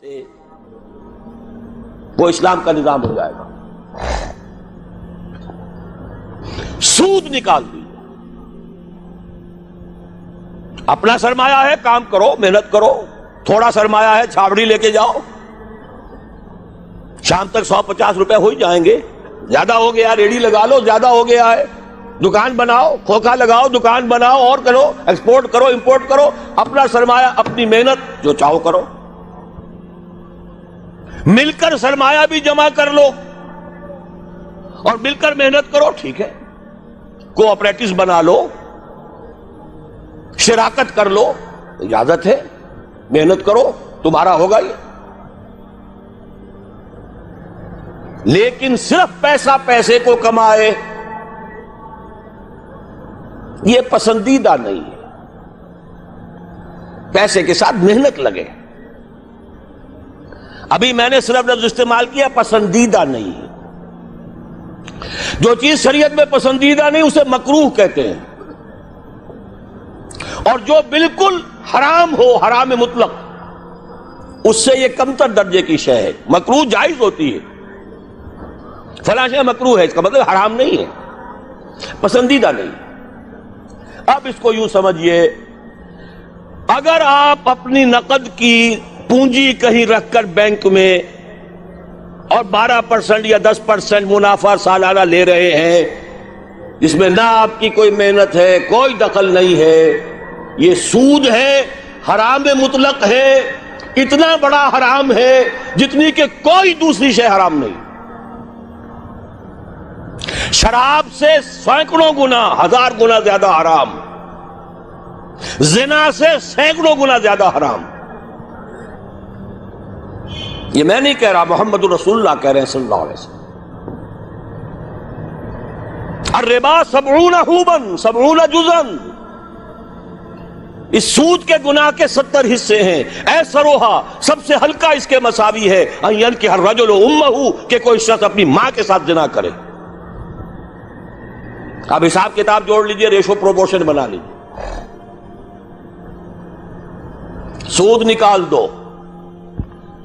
سے وہ اسلام کا نظام ہو جائے گا. سود نکال دیجیے. اپنا سرمایہ ہے, کام کرو, محنت کرو. تھوڑا سرمایہ ہے, چھاوڑی لے کے جاؤ, شام تک 150 روپے ہو ہی جائیں گے. زیادہ ہو گیا ریڑھی لگا لو, زیادہ ہو گیا ہے دکان بناؤ, کھوکھا لگاؤ, دکان بناؤ, اور کرو, ایکسپورٹ کرو, امپورٹ کرو. اپنا سرمایہ, اپنی محنت, جو چاہو کرو. مل کر سرمایہ بھی جمع کر لو اور مل کر محنت کرو, ٹھیک ہے. کوآپریٹس بنا لو, شراکت کر لو, اجازت ہے. محنت کرو, تمہارا ہوگا یہ. لیکن صرف پیسہ پیسے کو کمائے, یہ پسندیدہ نہیں ہے. پیسے کے ساتھ محنت لگے. ابھی میں نے صرف لفظ استعمال کیا پسندیدہ نہیں ہے. جو چیز شریعت میں پسندیدہ نہیں اسے مکروہ کہتے ہیں, اور جو بالکل حرام ہو, حرام مطلق, اس سے یہ کمتر درجے کی شے ہے. مکروہ جائز ہوتی ہے, فلاں شے مکروہ ہے, اس کا مطلب حرام نہیں ہے, پسندیدہ نہیں. اب اس کو یوں سمجھیے, اگر آپ اپنی نقد کی پونجی کہیں رکھ کر بینک میں اور 12% یا 10% منافع سالانہ لے رہے ہیں, جس میں نہ آپ کی کوئی محنت ہے, کوئی دخل نہیں ہے, یہ سود ہے, حرام مطلق ہے. اتنا بڑا حرام ہے جتنی کہ کوئی دوسری شے حرام نہیں. شراب سے سینکڑوں گنا, 1000 گنا زیادہ حرام. زنا سے سینکڑوں گنا زیادہ حرام. یہ میں نہیں کہہ رہا, محمد رسول اللہ کہہ رہے ہیں صلی اللہ علیہ وسلم. الربا 70 حوبا 70 جزءا. اس سود کے گناہ کے 70 حصے ہیں. ایسروہا, سب سے ہلکا اس کے مساوی ہے, ان ينكح الرجل امہ, کہ کوئی شخص اپنی ماں کے ساتھ زنا کرے. اب حساب کتاب جوڑ لیجئے, ریشو پروپورشن بنا لیجئے, سود نکال دو.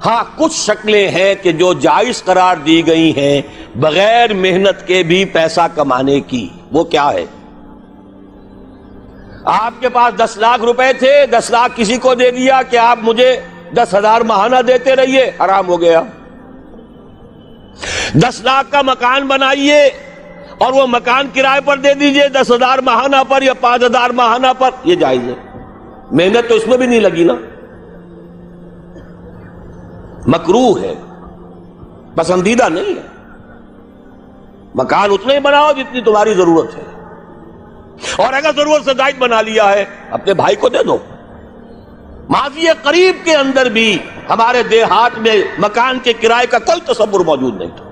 ہاں کچھ شکلیں ہیں کہ جو جائز قرار دی گئی ہیں بغیر محنت کے بھی پیسہ کمانے کی. وہ کیا ہے؟ آپ کے پاس 10 لاکھ روپے تھے, 10 لاکھ کسی کو دے دیا کہ آپ مجھے 10,000 ماہانہ دیتے رہیے, حرام ہو گیا. 10 لاکھ کا مکان بنائیے اور وہ مکان کرائے پر دے دیجئے 10,000 ماہانہ پر یا 5,000 ماہانہ پر, یہ جائز ہے. محنت تو اس میں بھی نہیں لگی نا. مکروہ ہے, پسندیدہ نہیں ہے. مکان اتنا ہی بناؤ جتنی تمہاری ضرورت ہے, اور اگر ضرورت سے زائد بنا لیا ہے اپنے بھائی کو دے دو. ماضی قریب کے اندر بھی ہمارے دیہات میں مکان کے کرائے کا کوئی تصور موجود نہیں تھا,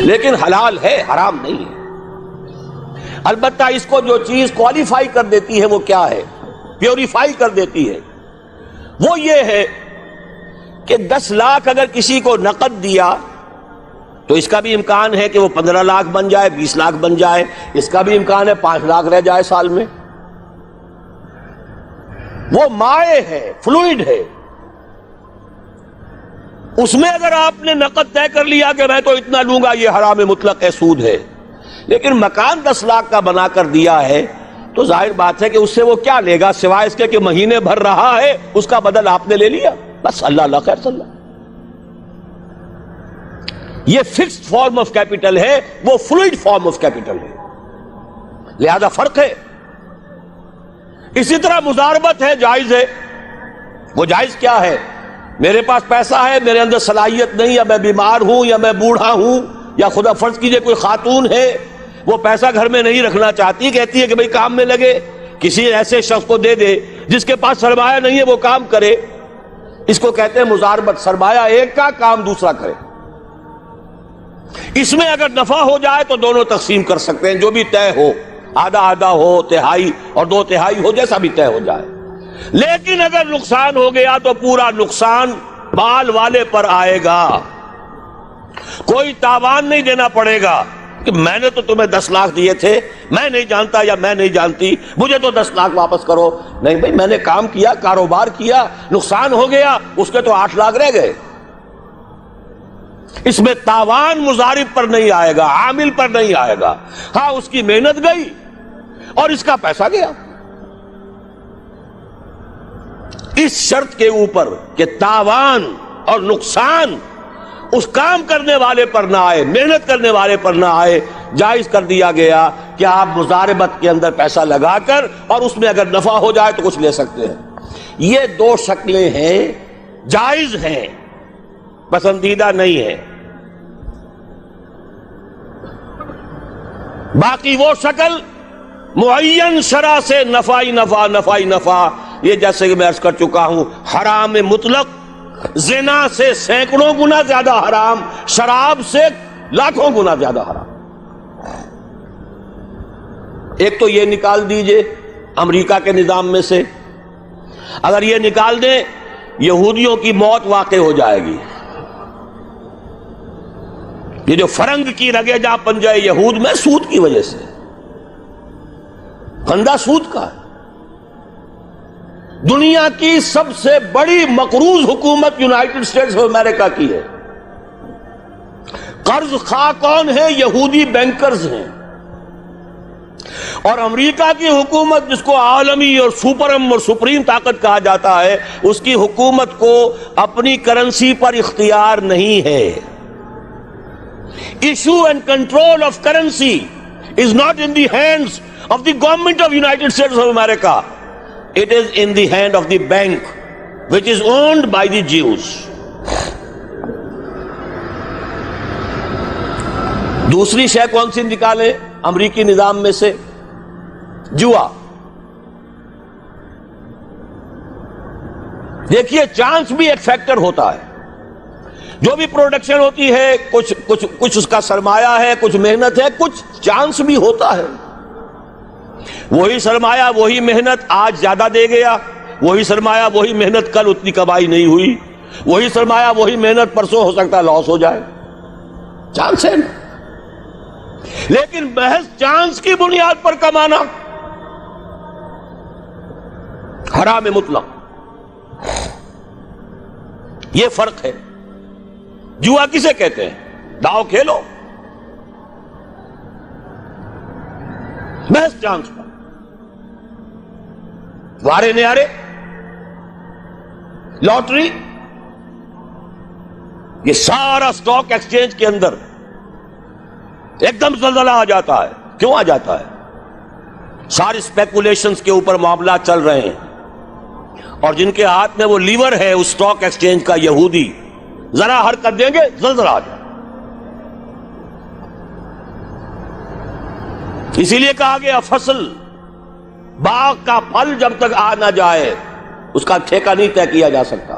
لیکن حلال ہے, حرام نہیں ہے. البتہ اس کو جو چیز کوالیفائی کر دیتی ہے وہ کیا ہے, پیوریفائی کر دیتی ہے, وہ یہ ہے کہ 10 لاکھ اگر کسی کو نقد دیا تو اس کا بھی امکان ہے کہ وہ 15 لاکھ بن جائے, 20 لاکھ بن جائے. اس کا بھی امکان ہے 5 لاکھ رہ جائے سال میں. وہ مائع ہے, فلوئڈ ہے. اس میں اگر آپ نے نقد طے کر لیا کہ میں تو اتنا لوں گا, یہ حرام مطلق ہے, سود ہے. لیکن مکان 10 لاکھ کا بنا کر دیا ہے تو ظاہر بات ہے کہ اس سے وہ کیا لے گا, سوائے اس کے کہ مہینے بھر رہا ہے, اس کا بدل آپ نے لے لیا, بس. اللہ خیر صلی اللہ. یہ فکسڈ فارم آف کیپٹل ہے, وہ فلوئڈ فارم آف کیپٹل ہے, لہذا فرق ہے. اسی طرح مضاربت ہے, جائز ہے. وہ جائز کیا ہے؟ میرے پاس پیسہ ہے, میرے اندر صلاحیت نہیں, یا میں بیمار ہوں, یا میں بوڑھا ہوں, یا خدا فرض کیجئے کوئی خاتون ہے وہ پیسہ گھر میں نہیں رکھنا چاہتی, کہتی ہے کہ بھئی کام میں لگے, کسی ایسے شخص کو دے دے جس کے پاس سرمایہ نہیں ہے, وہ کام کرے. اس کو کہتے ہیں مضاربت. سرمایہ ایک کا, کام دوسرا کرے. اس میں اگر نفع ہو جائے تو دونوں تقسیم کر سکتے ہیں, جو بھی طے ہو, آدھا آدھا ہو, تہائی اور 2 تہائی ہو, جیسا بھی طے ہو جائے. لیکن اگر نقصان ہو گیا تو پورا نقصان مال والے پر آئے گا, کوئی تاوان نہیں دینا پڑے گا. کہ میں نے تو تمہیں 10 لاکھ دیے تھے، میں نہیں جانتا یا میں نہیں جانتی، مجھے تو 10 لاکھ واپس کرو. نہیں بھائی، میں نے کام کیا، کاروبار کیا، نقصان ہو گیا، اس کے تو 8 لاکھ رہ گئے. اس میں تاوان مضارب پر نہیں آئے گا، عامل پر نہیں آئے گا. ہاں اس کی محنت گئی اور اس کا پیسہ گیا. اس شرط کے اوپر کہ تاوان اور نقصان اس کام کرنے والے پر نہ آئے، محنت کرنے والے پر نہ آئے، جائز کر دیا گیا کہ آپ مضاربت کے اندر پیسہ لگا کر اور اس میں اگر نفع ہو جائے تو کچھ لے سکتے ہیں. یہ 2 شکلیں ہیں، جائز ہیں، پسندیدہ نہیں ہے. باقی وہ شکل معین شرع سے نفعی نفع نفعی نفع، یہ جیسے کہ میں عرض کر چکا ہوں، حرام مطلق زنا سے سینکڑوں گنا زیادہ حرام، شراب سے لاکھوں گنا زیادہ حرام. ایک تو یہ نکال دیجئے امریکہ کے نظام میں سے، اگر یہ نکال دیں یہودیوں کی موت واقع ہو جائے گی. یہ جو فرنگ کی رگے جا پنجے یہود میں سود کی وجہ سے، پھندا سود کا ہے. دنیا کی سب سے بڑی مقروض حکومت یونائٹڈ اسٹیٹس آف امریکہ کی ہے. قرض خواہ کون ہے؟ یہودی بینکرز ہیں. اور امریکہ کی حکومت، جس کو عالمی اور سپرم اور سپریم طاقت کہا جاتا ہے، اس کی حکومت کو اپنی کرنسی پر اختیار نہیں ہے. Issue and control of currency is not in the hands of the government of United States of America. It is in the hand of the bank, which is owned by the Jews. دوسری شے کون سی نکالے امریکی نظام میں سے؟ جوا. دیکھیے چانس بھی ایک فیکٹر ہوتا ہے. جو بھی پروڈکشن ہوتی ہے، کچھ اس کا سرمایہ ہے، کچھ محنت ہے، کچھ چانس بھی ہوتا ہے. وہی سرمایہ وہی محنت آج زیادہ دے گیا، وہی سرمایہ وہی محنت کل اتنی کمائی نہیں ہوئی، وہی سرمایہ وہی محنت پرسوں ہو سکتا ہے لاس ہو جائے. چانس ہے نا. لیکن محض چانس کی بنیاد پر کمانا حرام مطلق. یہ فرق ہے. جوا کسے کہتے ہیں؟ داؤ کھیلو محض چانس پر، وارے نیارے، لاٹری. یہ سارا سٹاک ایکسچینج کے اندر ایک دم زلزلہ آ جاتا ہے. کیوں آ جاتا ہے؟ ساری اسپیکولیشنز کے اوپر معاملات چل رہے ہیں، اور جن کے ہاتھ میں وہ لیور ہے اس سٹاک ایکسچینج کا، یہودی، ذرا حرکت دیں گے زلزلہ آ جائے. اسی لیے کہا گیا فصل، باغ کا پھل جب تک آ نہ جائے اس کا ٹھیکہ نہیں طے کیا جا سکتا.